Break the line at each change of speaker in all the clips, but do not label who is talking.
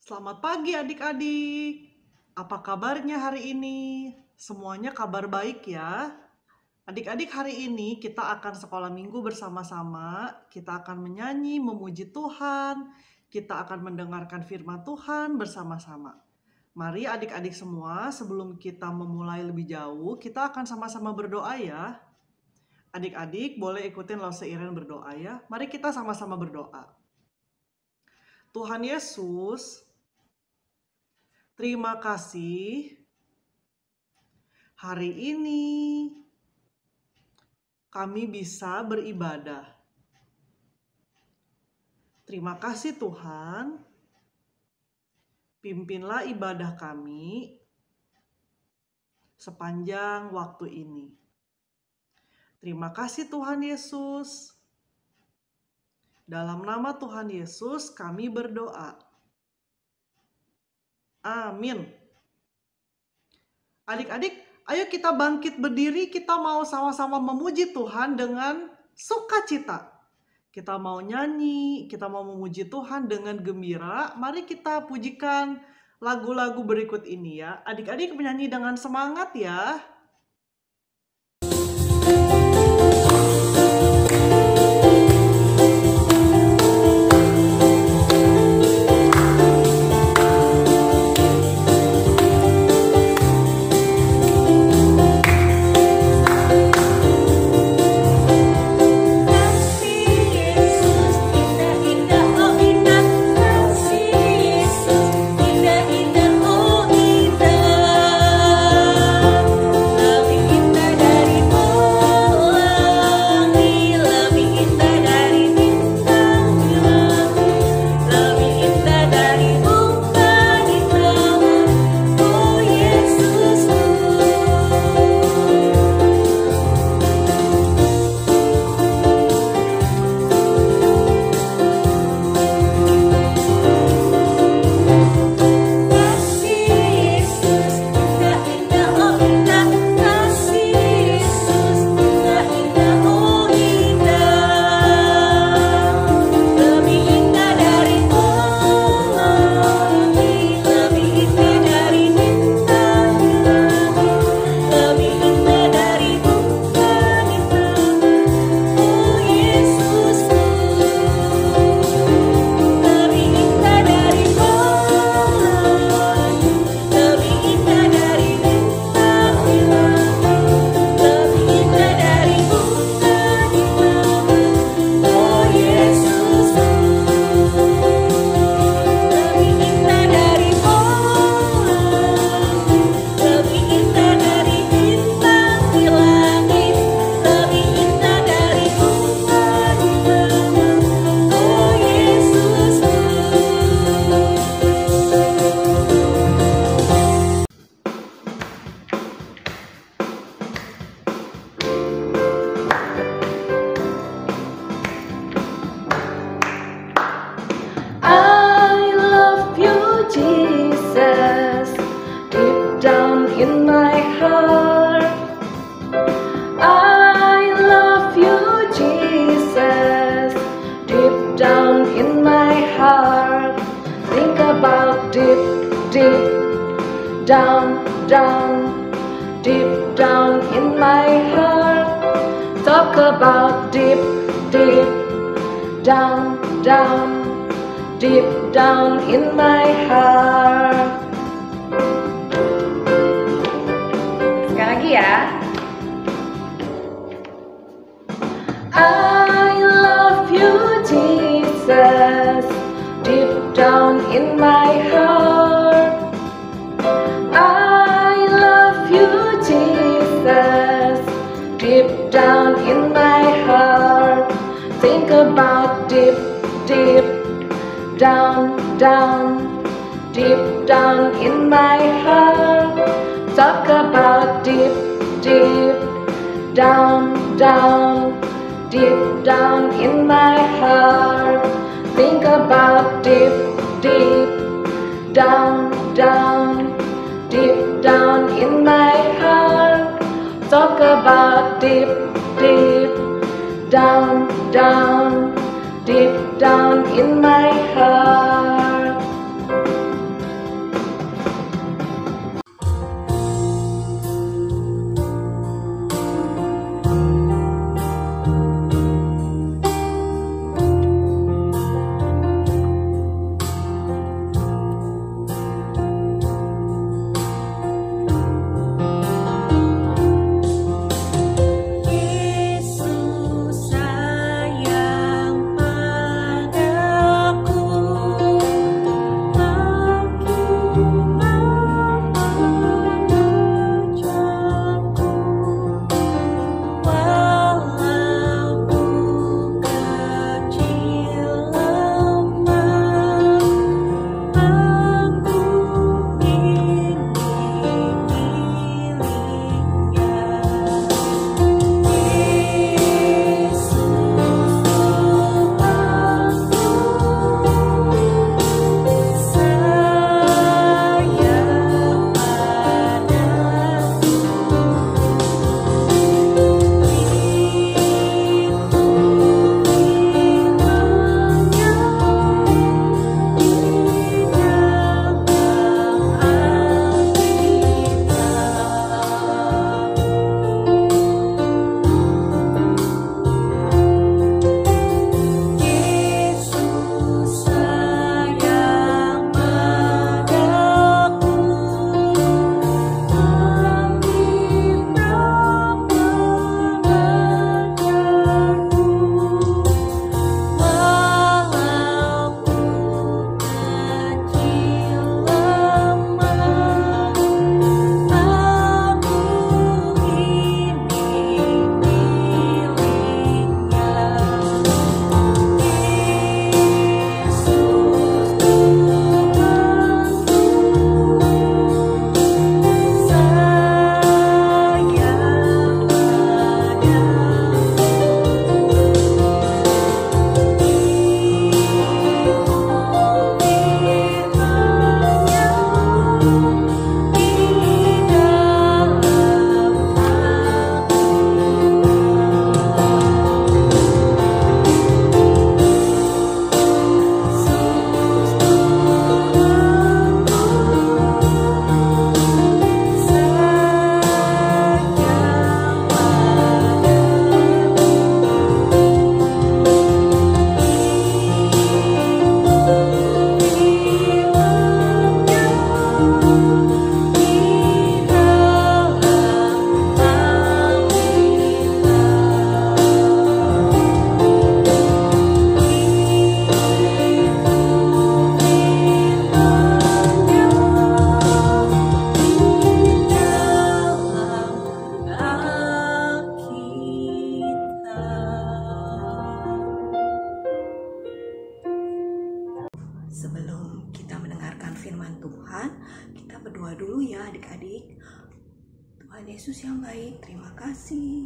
Selamat pagi adik-adik. Apa kabarnya hari ini? Semuanya kabar baik ya. Adik-adik, hari ini kita akan sekolah minggu bersama-sama. Kita akan menyanyi, memuji Tuhan. Kita akan mendengarkan firman Tuhan bersama-sama. Mari adik-adik semua, sebelum kita memulai lebih jauh, kita akan sama-sama berdoa ya. Adik-adik boleh ikutin Lause Iren berdoa ya. Mari kita sama-sama berdoa. Tuhan Yesus, terima kasih hari ini kami bisa beribadah. Terima kasih Tuhan, pimpinlah ibadah kami sepanjang waktu ini. Terima kasih Tuhan Yesus. Dalam nama Tuhan Yesus kami berdoa. Amin. Adik-adik, ayo kita bangkit berdiri, kita mau sama-sama memuji Tuhan dengan sukacita. Kita mau nyanyi, kita mau memuji Tuhan dengan gembira. Mari kita pujikan lagu-lagu berikut ini ya. Adik-adik menyanyi dengan semangat ya.
Tuhan, kita berdoa dulu ya adik-adik. Tuhan Yesus yang baik, terima kasih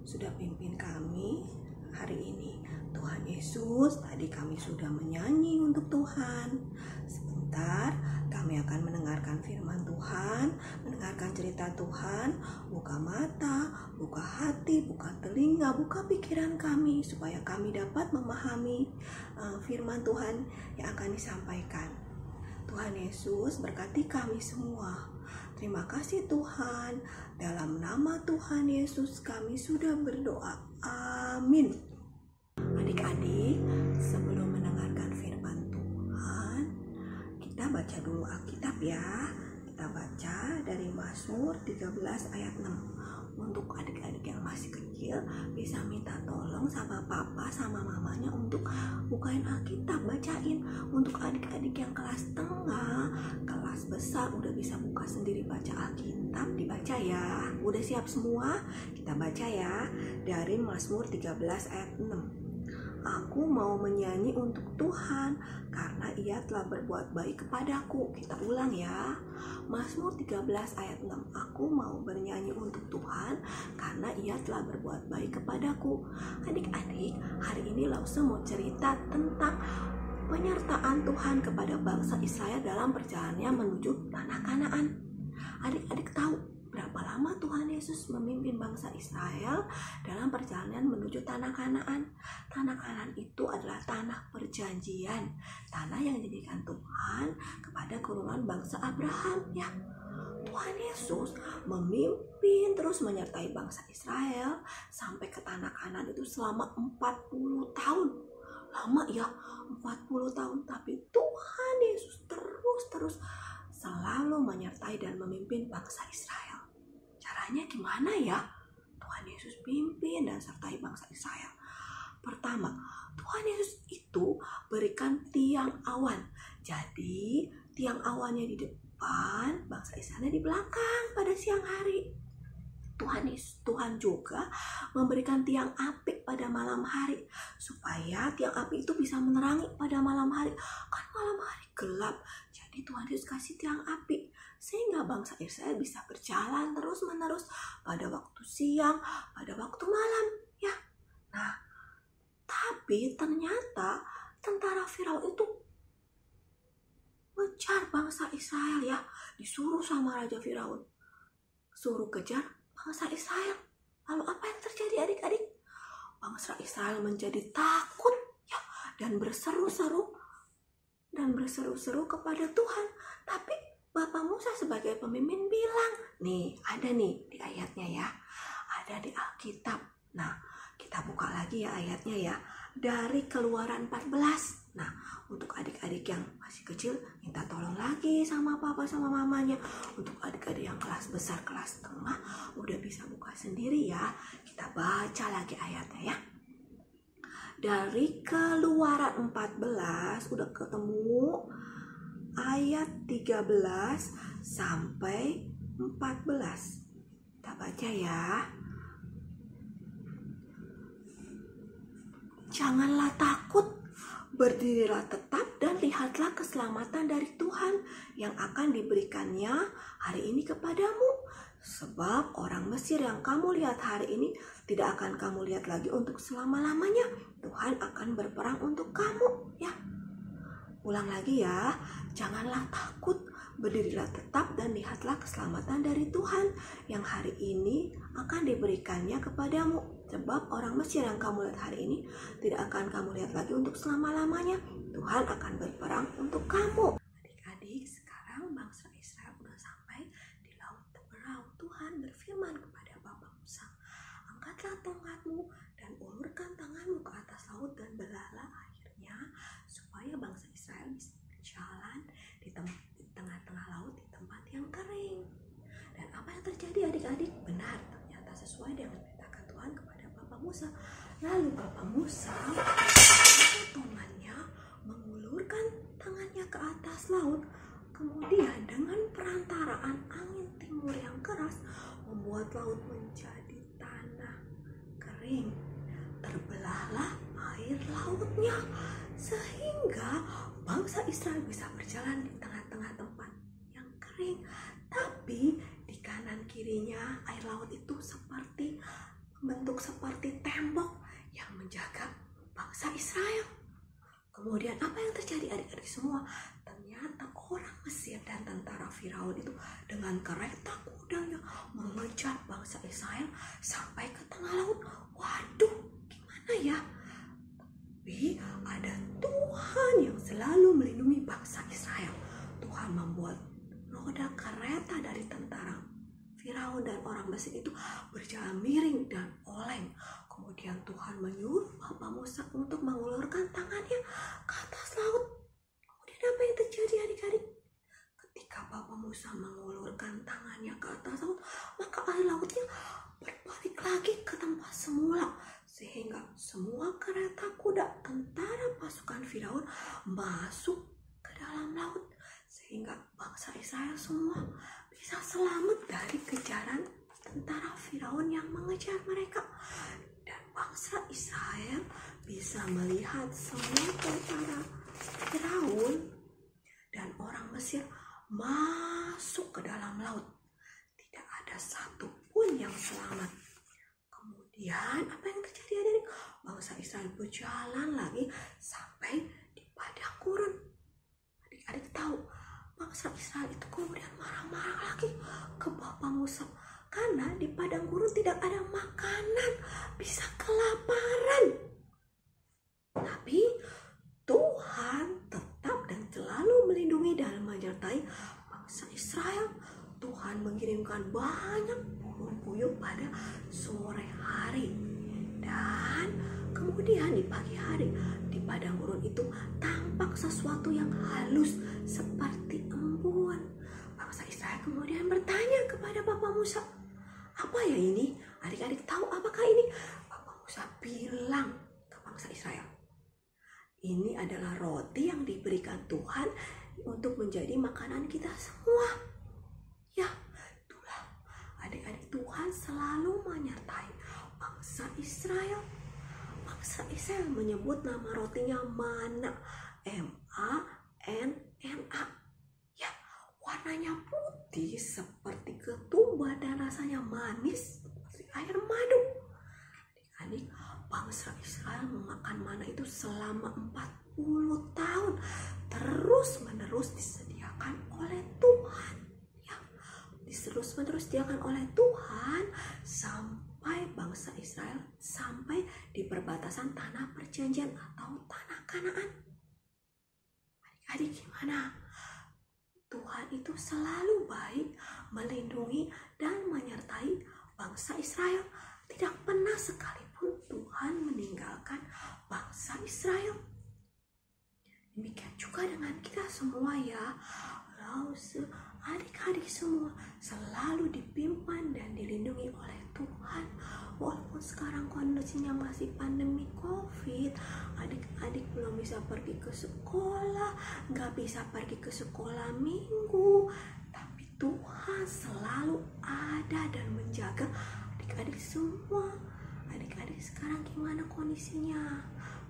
sudah pimpin kami hari ini. Tuhan Yesus, tadi kami sudah menyanyi untuk Tuhan. Sebentar, kami akan mendengarkan firman Tuhan, mendengarkan cerita Tuhan. Buka mata, buka hati, buka telinga, buka pikiran kami, supaya kami dapat memahami firman Tuhan yang akan disampaikan. Tuhan Yesus berkati kami semua. Terima kasih Tuhan. Dalam nama Tuhan Yesus kami sudah berdoa. Amin. Adik-adik, sebelum mendengarkan firman Tuhan, kita baca dulu Alkitab ya. Kita baca dari Mazmur 13 ayat 6. Untuk adik-adik yang masih kecil, bisa minta tolong sama papa sama mamanya untuk bukain Alkitab, bacain. Untuk adik-adik yang kelas tengah, kelas besar udah bisa buka sendiri baca Alkitab, dibaca ya. Udah siap semua? Kita baca ya dari Mazmur 13 ayat 6. Aku mau menyanyi untuk Tuhan karena Ia telah berbuat baik kepadaku. Kita ulang ya. Mazmur 13 ayat 6. Aku mau bernyanyi untuk Tuhan karena Ia telah berbuat baik kepadaku. Adik-adik, hari ini Lause mau cerita tentang penyertaan Tuhan kepada bangsa Israel dalam perjalanannya menuju tanah Kanaan. Adik-adik tahu berapa lama Tuhan Yesus memimpin bangsa Israel dalam perjalanan menuju tanah Kanaan? Tanah Kanaan itu adalah tanah perjanjian, tanah yang dijadikan Tuhan kepada keturunan bangsa Abraham ya. Tuhan Yesus memimpin terus menyertai bangsa Israel sampai ke tanah Kanaan itu selama 40 tahun. Lama ya, 40 tahun, tapi Tuhan Yesus terus selalu menyertai dan memimpin bangsa Israel. Caranya gimana ya? Tuhan Yesus pimpin dan sertai bangsa Israel. Pertama, Tuhan Yesus itu berikan tiang awan. Jadi, tiang awannya di depan, bangsa Israel di belakang pada siang hari. Tuhan juga memberikan tiang api pada malam hari, supaya tiang api itu bisa menerangi pada malam hari. Kan malam hari gelap, jadi Tuhan Yesus kasih tiang api sehingga bangsa Israel bisa berjalan terus-menerus pada waktu siang, pada waktu malam ya. Nah, tapi ternyata tentara Firaun itu mengejar bangsa Israel ya. Disuruh sama Raja Firaun, suruh kejar bangsa Israel. Lalu apa yang terjadi adik-adik? Bangsa Israel menjadi takut ya, dan berseru-seru kepada Tuhan. Tapi Bapak Musa sebagai pemimpin bilang, nih ada nih di ayatnya ya, ada di Alkitab. Nah, kita buka lagi ya ayatnya ya, dari Keluaran 14. Nah, untuk adik-adik yang masih kecil, minta tolong lagi sama papa sama mamanya. Untuk adik-adik yang kelas besar, kelas tengah, udah bisa buka sendiri ya. Kita baca lagi ayatnya ya. Dari Keluaran 14, udah ketemu ayat 13 sampai 14. Kita baca ya. Janganlah takut, berdirilah tetap dan lihatlah keselamatan dari Tuhan yang akan diberikannya hari ini kepadamu. Sebab orang Mesir yang kamu lihat hari ini tidak akan kamu lihat lagi untuk selama-lamanya. Tuhan akan berperang untuk kamu ya. Ulang lagi ya, janganlah takut, berdirilah tetap dan lihatlah keselamatan dari Tuhan yang hari ini akan diberikannya kepadamu. Sebab orang Mesir yang kamu lihat hari ini tidak akan kamu lihat lagi untuk selama-lamanya. Tuhan akan berperang untuk kamu. Adik-adik, sekarang bangsa Israel sudah sampai di Laut Teberau. Tuhan berfirman kepada Bapak Musa, angkatlah tongkatmu dan ulurkan tanganmu ke atas laut dan belahlah airnya, supaya bangsa Israel bisa berjalan di tengah-tengah laut di tempat yang kering. Dan apa yang terjadi adik-adik? Benar, ternyata sesuai dengan perintahkan Tuhan kepada Bapak Musa. Lalu Bapak Musa potongannya mengulurkan tangannya ke atas laut. Kemudian dengan perantaraan angin timur yang keras membuat laut menjadi tanah kering. Terbelahlah air lautnya sehingga bangsa Israel bisa berjalan di tengah-tengah tempat kering. Tapi di kanan kirinya air laut itu seperti bentuk seperti tembok yang menjaga bangsa Israel. Kemudian apa yang terjadi adik-adik semua? Ternyata orang Mesir dan tentara Firaun itu dengan kereta kudanya mengejar bangsa Israel sampai ke tengah laut. Waduh, gimana ya? Tapi ada Tuhan yang selalu melindungi bangsa Israel. Tuhan membuat roda kereta dari tentara Firaun dan orang Mesir itu berjalan miring dan oleng. Kemudian Tuhan menyuruh Bapak Musa untuk mengulurkan tangannya ke atas laut. Kemudian apa yang terjadi adik-adik? Ketika Bapak Musa mengulurkan tangannya ke atas laut, maka air lautnya berbalik lagi ke tempat semula. Sehingga semua kereta kuda tentara pasukan Firaun masuk ke dalam laut. Sehingga bangsa Israel semua bisa selamat dari kejaran tentara Firaun yang mengejar mereka. Dan bangsa Israel bisa melihat semua tentara Firaun dan orang Mesir masuk ke dalam laut. Tidak ada satupun yang selamat. Kemudian apa yang terjadi adik? Bangsa Israel berjalan lagi sampai di padang gurun. Adik-adik tahu, bangsa Israel itu kemudian marah-marah lagi ke Bapak Musa. Karena di padang gurun tidak ada makanan, bisa kelaparan. Tapi Tuhan tetap dan selalu melindungi dan menyertai bangsa Israel. Tuhan mengirimkan banyak burung puyuh pada sore hari. Dan kemudian di pagi hari di padang gurun itu tampak sesuatu yang halus seperti embun. Bangsa Israel kemudian bertanya kepada Bapak Musa, apa ya ini? Adik-adik tahu apakah ini? Bapak Musa bilang ke bangsa Israel, ini adalah roti yang diberikan Tuhan untuk menjadi makanan kita semua. Ya, itulah adik-adik, Tuhan selalu menyertai bangsa Israel. Bangsa Israel menyebut nama rotinya mana, M-A-N-N-A. Ya, warnanya putih seperti ketumbar dan rasanya manis seperti air madu. Adik-adik, bangsa Israel memakan mana itu selama 40 tahun. Terus-menerus disediakan oleh Tuhan. Ya, terus-menerus disediakan oleh Tuhan sampai bangsa Israel sampai di perbatasan tanah perjanjian atau tanah Kanaan. Adik-adik gimana? Tuhan itu selalu baik, melindungi dan menyertai bangsa Israel. Tidak pernah sekalipun Tuhan meninggalkan bangsa Israel. Demikian juga dengan kita semua ya. Lalu adik-adik semua selalu dipimpin dan dilindungi oleh Tuhan. Walaupun sekarang kondisinya masih pandemi COVID, adik-adik belum bisa pergi ke sekolah, nggak bisa pergi ke sekolah minggu, tapi Tuhan selalu ada dan menjaga adik-adik semua. Adik-adik sekarang gimana kondisinya?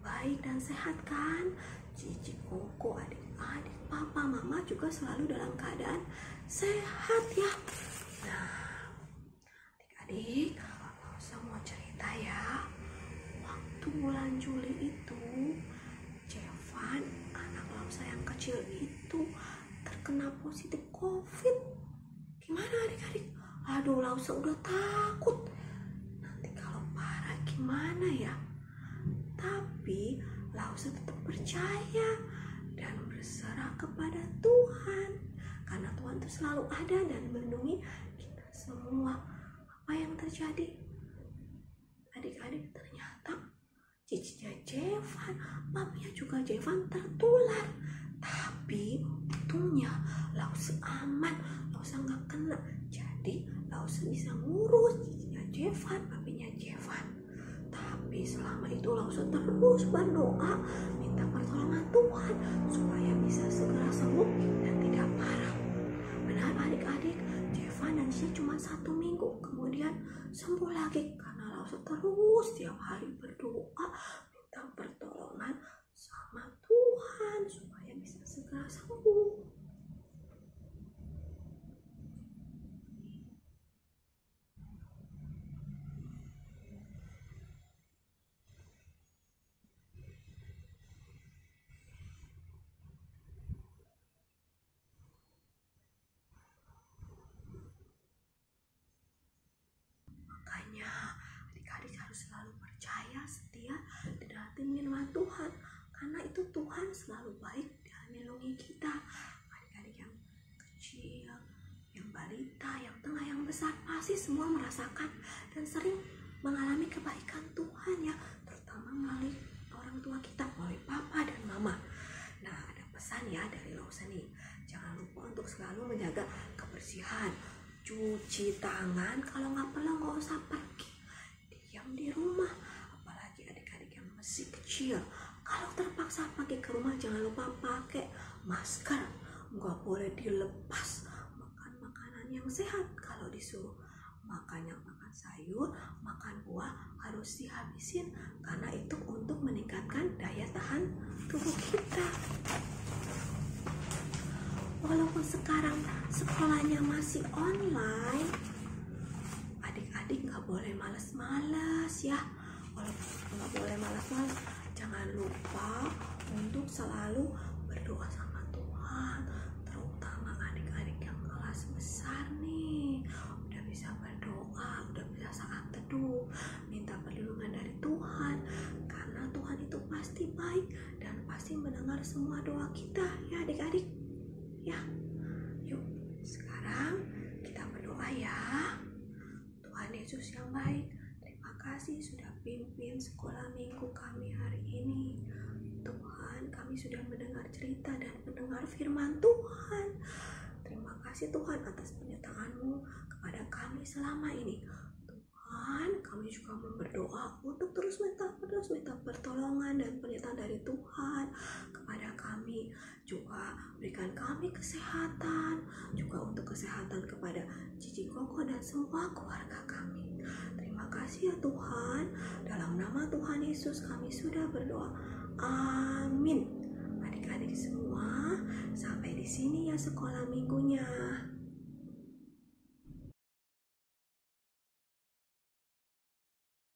Baik dan sehat kan? Cici, koko, adik-adik, papa, mama juga selalu dalam keadaan sehat ya. Nah, adik-adik, saya mau cerita ya. Waktu bulan Juli itu, Jevan, anak Lausa yang kecil itu terkena positif COVID. Gimana adik-adik? Aduh, Lausa udah takut. Nanti kalau parah gimana ya? Tapi Lausa tetap percaya dan berserah kepada Tuhan. Karena Tuhan itu selalu ada dan melindungi kita semua. Apa yang terjadi? Adik-adik, ternyata cicinya Jevan, papinya juga Jevan tertular. Tapi untungnya Lausa aman, Lausa nggak kena. Jadi Lausa bisa ngurus cicinya Jevan, papinya Jevan. Tapi selama itu Lausa terus berdoa minta pertolongan Tuhan supaya bisa segera sembuh dan tidak parah. Benar adik-adik, Jevan dan Cici cuma 1 minggu kemudian sembuh lagi karena Lausa terus tiap hari berdoa minta pertolongan sama Tuhan supaya bisa segera sembuh. Makanya adik-adik harus selalu percaya, setia, dan firman Tuhan, karena itu Tuhan selalu baik dalam melindungi kita. Adik-adik yang kecil, yang balita, yang tengah, yang besar, pasti semua merasakan dan sering mengalami kebaikan Tuhan ya, terutama melalui orang tua kita, melalui papa dan mama. Nah, ada pesan ya dari Lawson nih, jangan lupa untuk selalu menjaga kebersihan, cuci tangan, kalau nggak perlu nggak usah pergi, diam di rumah. Apalagi adik-adik yang masih kecil, kalau terpaksa pergi ke rumah jangan lupa pakai masker, nggak boleh dilepas. Makan makanan yang sehat, kalau disuruh makan sayur, makan buah harus dihabisin, karena itu untuk meningkatkan daya tahan tubuh kita. Walaupun sekarang sekolahnya masih online, adik-adik nggak boleh malas-malas ya. Walaupun nggak boleh malas-malas, jangan lupa untuk selalu berdoa sama Tuhan, terutama adik-adik yang kelas besar nih, udah bisa berdoa, udah bisa saat teduh, minta perlindungan dari Tuhan, karena Tuhan itu pasti baik dan pasti mendengar semua doa kita ya adik-adik ya. Yuk sekarang kita berdoa ya. Tuhan Yesus yang baik, terima kasih sudah pimpin sekolah minggu kami hari ini. Tuhan, kami sudah mendengar cerita dan mendengar firman Tuhan. Terima kasih Tuhan atas penyertaan-Mu kepada kami selama ini. Tuhan, kami juga berdoa untuk terus minta pertolongan dan penyertaan dari Tuhan kepada kami. Juga berikan kami kesehatan, juga untuk kesehatan kepada Cici Koko dan semua keluarga kami. Terima kasih ya Tuhan. Dalam nama Tuhan Yesus kami sudah berdoa. Amin. Adik-adik semua, sampai di sini ya sekolah minggunya.